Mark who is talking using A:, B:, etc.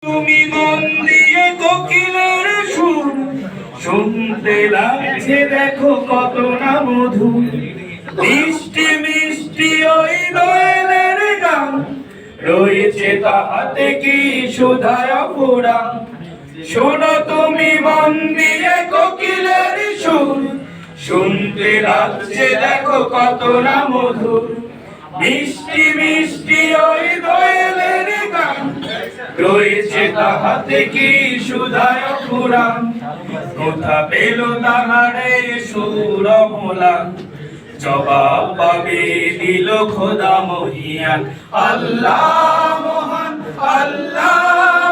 A: তুমি মন দিয়ে কোকিলের সুর শুনতে লাগছে দেখো কত না মধুর মিষ্টি মিষ্টি ওই দোয়েলের গান রয়েছে তাহাতে কি সুধায় পুরাণ শোনো তুমি মন দিয়ে কোকিলের সুর শুনতে লাগছে দেখো কত না মধুর মিষ্টি মিষ্টি ওই দোয়েলের গান রয়েছে তাহাতে কি সুধায় পুরাণ কোথা পেল তাহারে সুর মোলান জবাব পাবে দিল খোদা মহিয়ান আল্লাহ মহান আল্লাহ